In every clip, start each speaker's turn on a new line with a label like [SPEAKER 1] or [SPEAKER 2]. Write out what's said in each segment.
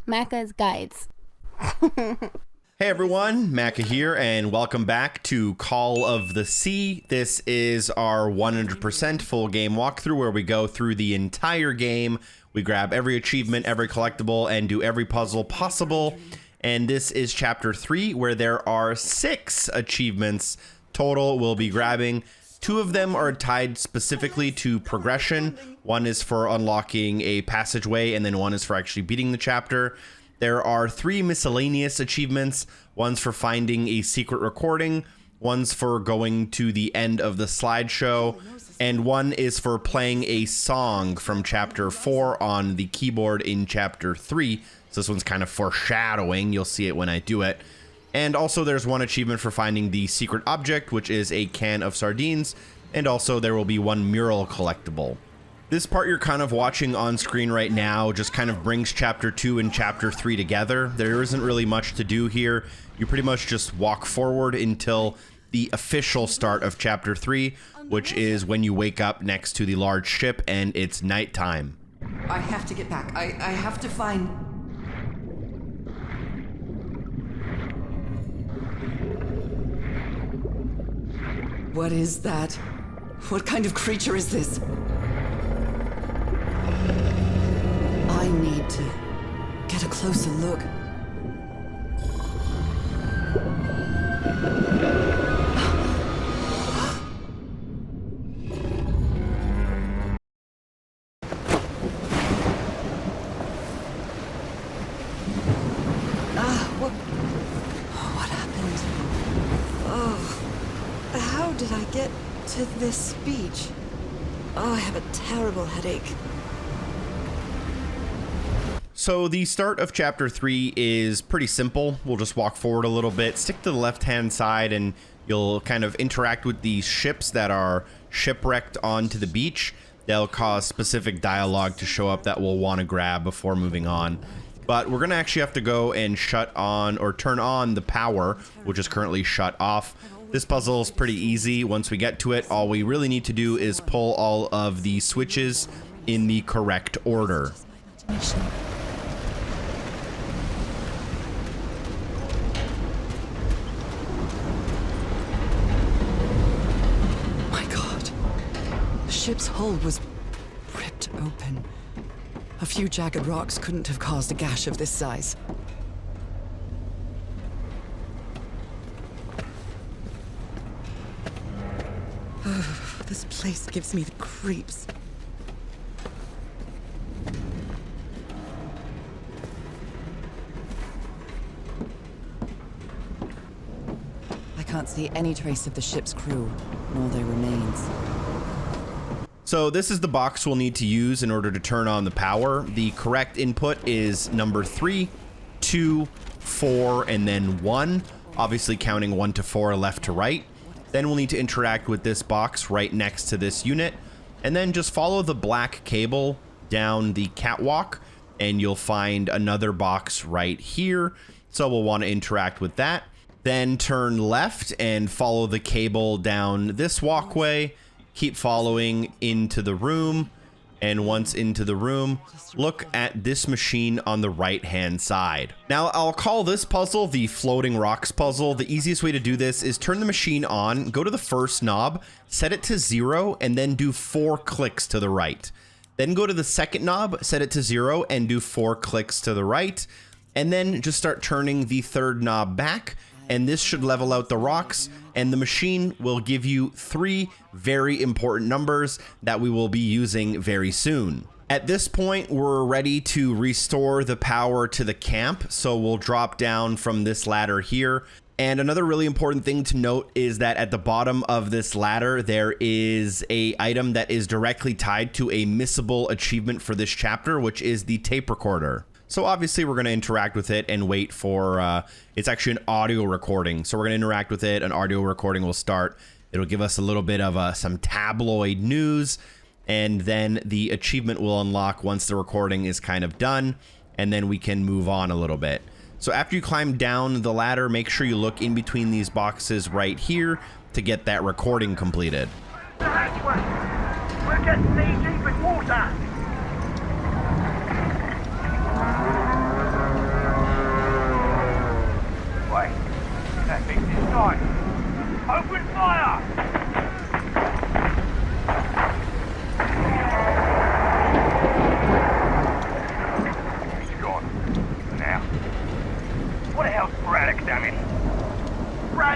[SPEAKER 1] Macca's Guides.
[SPEAKER 2] Hey everyone, Macca here, and welcome back to Call of the Sea. This is our 100% full game walkthrough where we go through the entire game. We grab every achievement, every collectible, and do every puzzle possible. And this is Chapter 3, where there are 6 achievements total we'll be grabbing. 2 of them are tied specifically to progression. One is for unlocking a passageway, and then one is for actually beating the chapter. There are 3 miscellaneous achievements. One's for finding a secret recording, one's for going to the end of the slideshow, and one is for playing a song from Chapter 4 on the keyboard in Chapter 3. So this one's kind of foreshadowing. You'll see it when I do it. And also there's one achievement for finding the secret object, which is a can of sardines. And also there will be one mural collectible. This part you're kind of watching on screen right now just kind of brings Chapter 2 and Chapter 3 together. There isn't really much to do here. You pretty much just walk forward until the official start of Chapter 3, which is when you wake up next to the large ship and it's nighttime.
[SPEAKER 3] I have to get back. I have to find... What is that? What kind of creature is this? I need to get a closer look. What happened? Oh, how did I get to this beach? Oh, I have a terrible headache.
[SPEAKER 2] So the start of Chapter 3 is pretty simple. We'll just walk forward a little bit, stick to the left-hand side, and you'll kind of interact with these ships that are shipwrecked onto the beach. They'll cause specific dialogue to show up that we'll want to grab before moving on. But we're going to actually have to go and shut on or turn on the power, which is currently shut off. This puzzle is pretty easy. Once we get to it, all we really need to do is pull all of the switches in the correct order.
[SPEAKER 3] The ship's hull was ripped open. A few jagged rocks couldn't have caused a gash of this size. This place gives me the creeps. I can't see any trace of the ship's crew, nor their remains.
[SPEAKER 2] So this is the box we'll need to use in order to turn on the power. The correct input is number 3, 2, 4, and then 1. Obviously counting 1 to 4 left to right. Then we'll need to interact with this box right next to this unit. And then just follow the black cable down the catwalk and you'll find another box right here. So we'll want to interact with that. Then turn left and follow the cable down this walkway. Keep following into the room, and once into the room, look at this machine on the right-hand side. Now, I'll call this puzzle the floating rocks puzzle. The easiest way to do this is turn the machine on, go to the first knob, set it to 0, and then do 4 clicks to the right. Then go to the second knob, set it to 0, and do 4 clicks to the right, and then just start turning the third knob back, and this should level out the rocks, and the machine will give you 3 very important numbers that we will be using very soon. At this point, we're ready to restore the power to the camp, so we'll drop down from this ladder here. And another really important thing to note is that at the bottom of this ladder, there is an item that is directly tied to a missable achievement for this chapter, which is the tape recorder. So obviously we're going to interact with it and wait for, it's actually an audio recording. So we're going to interact with it. An audio recording will start. It'll give us a little bit of some tabloid news. And then the achievement will unlock once the recording is kind of done. And then we can move on a little bit. So after you climb down the ladder, make sure you look in between these boxes right here to get that recording completed.
[SPEAKER 4] The hatchway! We're getting knee deep in water!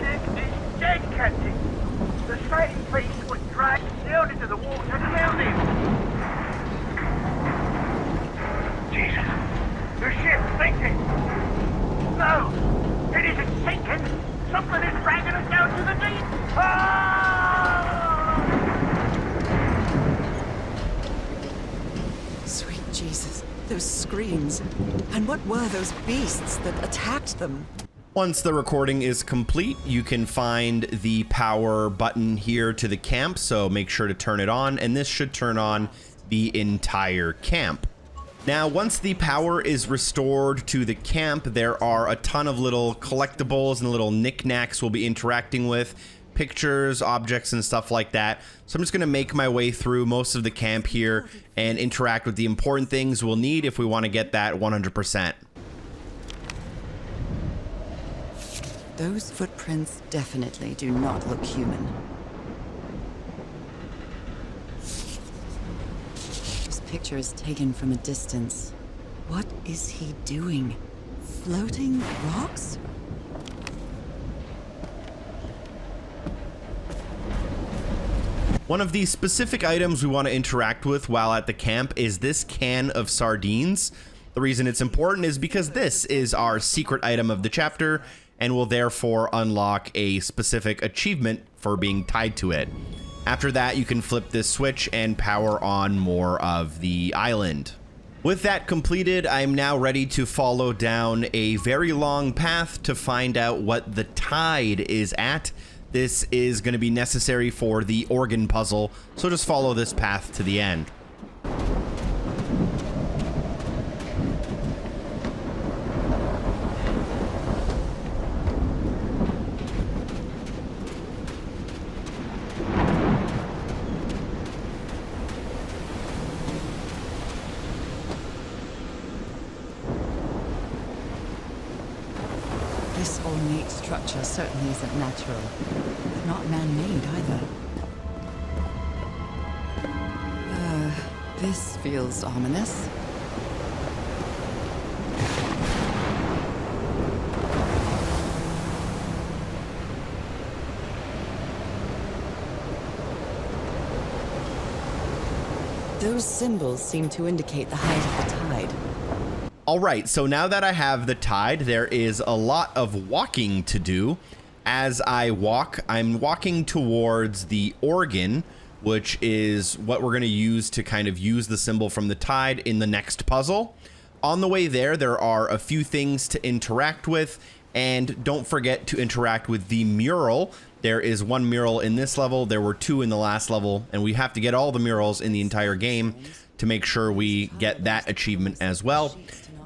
[SPEAKER 4] Panic is dead, Captain. The strange beast was dragged down into the water to kill him. Jesus, the ship's sinking. No, it isn't sinking. Something is dragging us down to the deep. Ah!
[SPEAKER 3] Sweet Jesus, those screams. And what were those beasts that attacked them?
[SPEAKER 2] Once the recording is complete, you can find the power button here to the camp, so make sure to turn it on, and this should turn on the entire camp. Now, once the power is restored to the camp, there are a ton of little collectibles and little knickknacks we'll be interacting with, pictures, objects, and stuff like that. So I'm just going to make my way through most of the camp here and interact with the important things we'll need if we want to get that 100%.
[SPEAKER 3] Those footprints definitely do not look human. This picture is taken from a distance. What is he doing? Floating rocks?
[SPEAKER 2] One of the specific items we want to interact with while at the camp is this can of sardines. The reason it's important is because this is our secret item of the chapter and will therefore unlock a specific achievement for being tied to it. After that, you can flip this switch and power on more of the island. With that completed, I'm now ready to follow down a very long path to find out what the tide is at. This is going to be necessary for the organ puzzle, so just follow this path to the end.
[SPEAKER 3] This ornate structure certainly isn't natural, but not man-made either. This feels ominous. Those symbols seem to indicate the height of the tide.
[SPEAKER 2] All right, so now that I have the tide, there is a lot of walking to do. As I walk, I'm walking towards the organ, which is what we're going to use to kind of use the symbol from the tide in the next puzzle. On the way there are a few things to interact with, and don't forget to interact with the mural. There is one mural in this level, there were 2 in the last level, and we have to get all the murals in the entire game to make sure we get that achievement as well.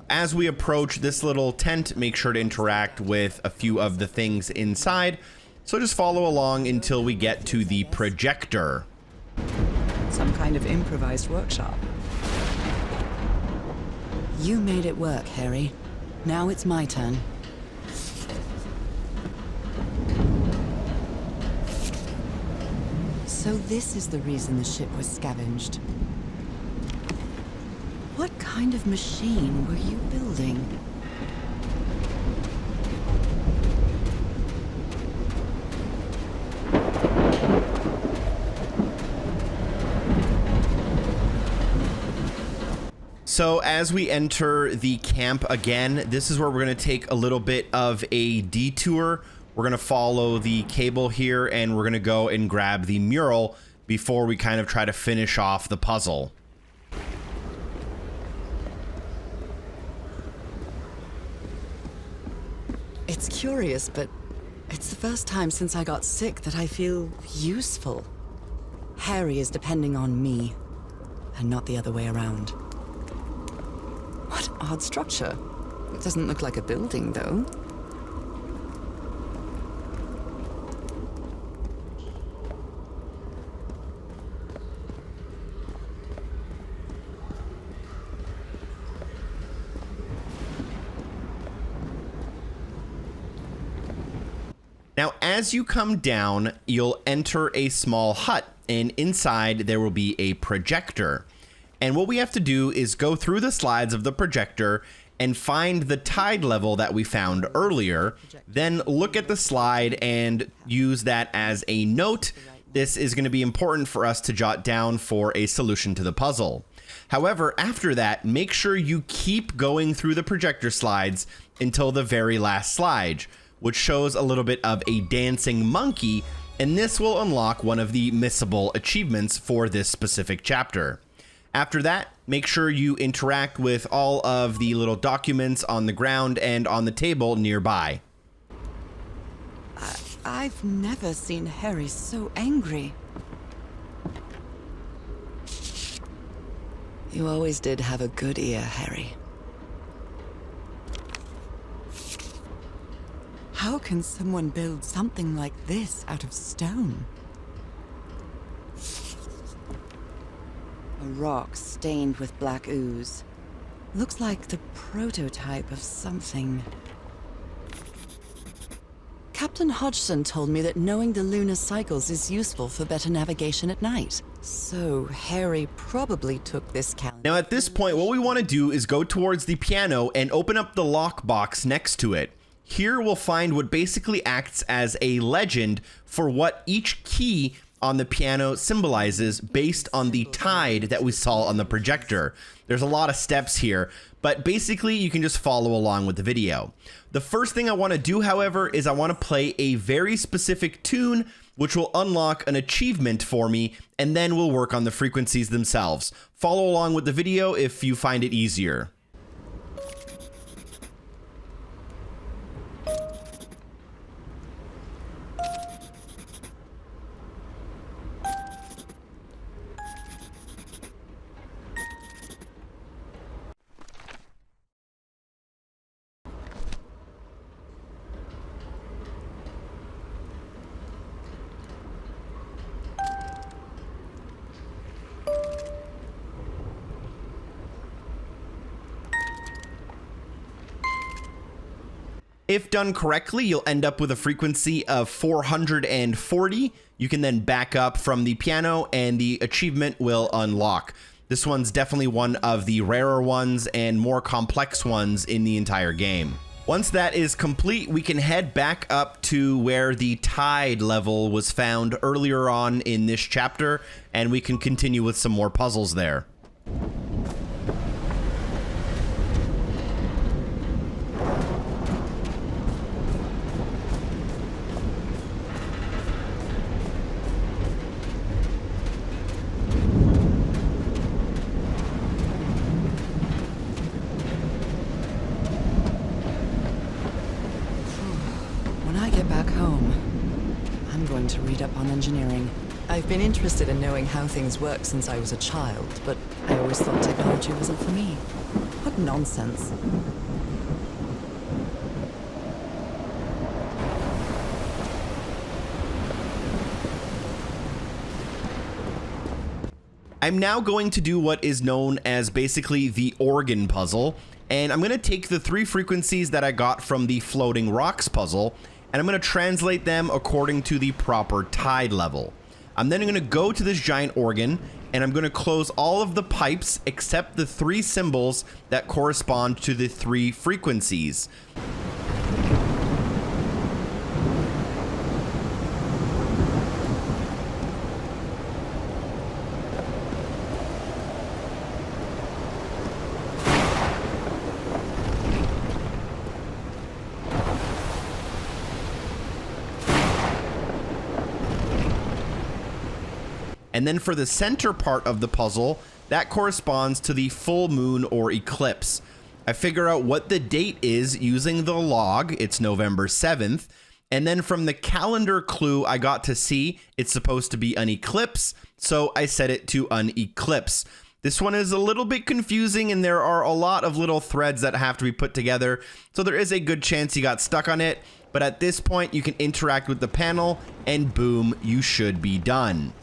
[SPEAKER 2] As we approach this little tent, make sure to interact with a few of the things inside. So just follow along until we get to the projector.
[SPEAKER 3] Some kind of improvised workshop. You made it work, Harry. Now it's my turn. So this is the reason the ship was scavenged. What kind of machine were you building?
[SPEAKER 2] So as we enter the camp again, this is where we're going to take a little bit of a detour. We're going to follow the cable here and we're going to go and grab the mural before we kind of try to finish off the puzzle.
[SPEAKER 3] It's curious, but it's the first time since I got sick that I feel useful. Harry is depending on me, and not the other way around. What odd structure. It doesn't look like a building, though.
[SPEAKER 2] Now, as you come down, you'll enter a small hut, and inside there will be a projector. And what we have to do is go through the slides of the projector and find the tide level that we found earlier. Then look at the slide and use that as a note. This is going to be important for us to jot down for a solution to the puzzle. However, after that, make sure you keep going through the projector slides until the very last slide, which shows a little bit of a dancing monkey, and this will unlock one of the missable achievements for this specific chapter. After that, make sure you interact with all of the little documents on the ground and on the table nearby.
[SPEAKER 3] I've never seen Harry so angry. You always did have a good ear, Harry. How can someone build something like this out of stone? A rock stained with black ooze. Looks like the prototype of something. Captain Hodgson told me that knowing the lunar cycles is useful for better navigation at night. So Harry probably took this calendar.
[SPEAKER 2] Now at this point, what we want to do is go towards the piano and open up the lockbox next to it. Here we'll find what basically acts as a legend for what each key on the piano symbolizes based on the tide that we saw on the projector. There's a lot of steps here, but basically you can just follow along with the video. The first thing I want to do, however, is I want to play a very specific tune which will unlock an achievement for me, and then we'll work on the frequencies themselves. Follow along with the video if you find it easier. If done correctly, you'll end up with a frequency of 440. You can then back up from the piano and the achievement will unlock. This one's definitely one of the rarer ones and more complex ones in the entire game. Once that is complete, we can head back up to where the tide level was found earlier on in this chapter, and we can continue with some more puzzles there.
[SPEAKER 3] To read up on engineering. I've been interested in knowing how things work since I was a child, but I always thought technology wasn't for me. What nonsense.
[SPEAKER 2] I'm now going to do what is known as basically the organ puzzle, and I'm going to take the 3 frequencies that I got from the floating rocks puzzle, and I'm going to translate them according to the proper tide level. I'm then going to go to this giant organ, and I'm going to close all of the pipes except the 3 symbols that correspond to the 3 frequencies. And then for the center part of the puzzle, that corresponds to the full moon or eclipse. I figure out what the date is using the log. It's November 7th. And then from the calendar clue I got to see, it's supposed to be an eclipse. So I set it to an eclipse. This one is a little bit confusing and there are a lot of little threads that have to be put together. So there is a good chance you got stuck on it. But at this point, you can interact with the panel and boom, you should be done.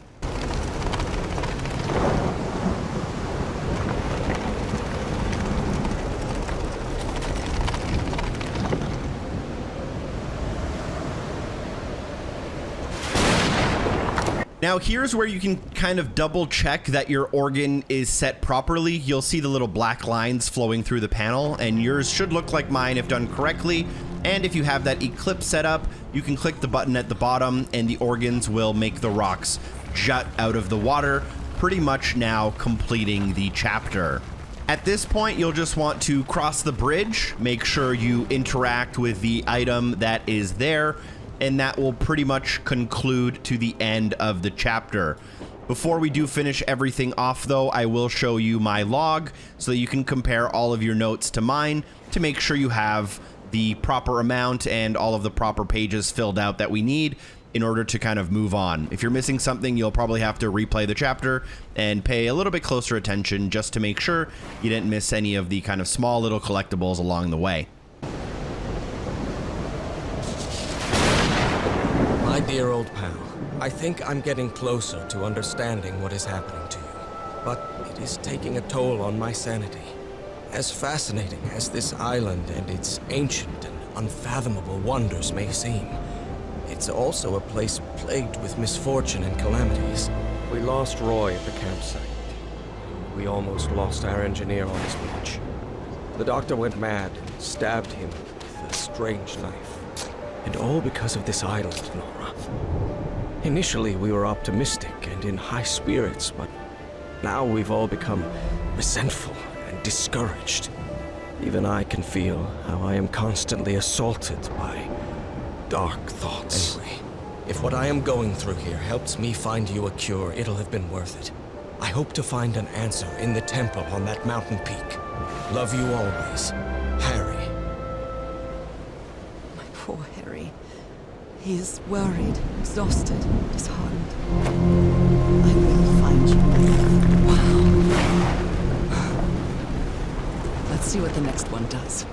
[SPEAKER 2] Now here's where you can kind of double check that your organ is set properly. You'll see the little black lines flowing through the panel, and yours should look like mine if done correctly. And if you have that eclipse set up, you can click the button at the bottom and the organs will make the rocks jut out of the water, pretty much now completing the chapter. At this point, you'll just want to cross the bridge, make sure you interact with the item that is there, and that will pretty much conclude to the end of the chapter. Before we do finish everything off though, I will show you my log so that you can compare all of your notes to mine to make sure you have the proper amount and all of the proper pages filled out that we need in order to kind of move on. If you're missing something, you'll probably have to replay the chapter and pay a little bit closer attention just to make sure you didn't miss any of the kind of small little collectibles along the way.
[SPEAKER 1] My dear old pal, I think I'm getting closer to understanding what is happening to you, but it is taking a toll on my sanity. As fascinating as this island and its ancient and unfathomable wonders may seem, it's also a place plagued with misfortune and calamities.
[SPEAKER 5] We lost Roy at the campsite. We almost lost our engineer on his watch. The doctor went mad and stabbed him with a strange knife. And all because of this island, Nora. Initially, we were optimistic and in high spirits, but now we've all become resentful and discouraged. Even I can feel how I am constantly assaulted by dark thoughts.
[SPEAKER 1] Anyway, if what I am going through here helps me find you a cure, it'll have been worth it. I hope to find an answer in the temple on that mountain peak. Love you always, Harry.
[SPEAKER 3] My poor Harry. He is worried, exhausted, disheartened. I will find you. Wow. Let's see what the next one does.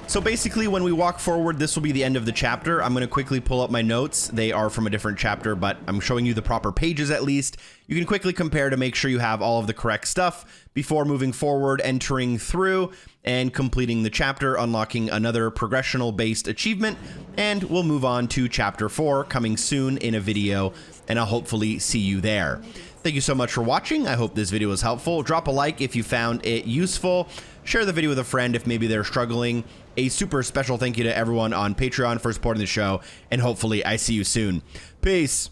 [SPEAKER 2] So basically, when we walk forward, this will be the end of the chapter. I'm going to quickly pull up my notes. They are from a different chapter, but I'm showing you the proper pages at least. You can quickly compare to make sure you have all of the correct stuff before moving forward, entering through, and completing the chapter, unlocking another progressional-based achievement, and we'll move on to Chapter 4, coming soon in a video, and I'll hopefully see you there. Thank you so much for watching. I hope this video was helpful. Drop a like if you found it useful. Share the video with a friend if maybe they're struggling. A super special thank you to everyone on Patreon for supporting the show, and hopefully I see you soon. Peace.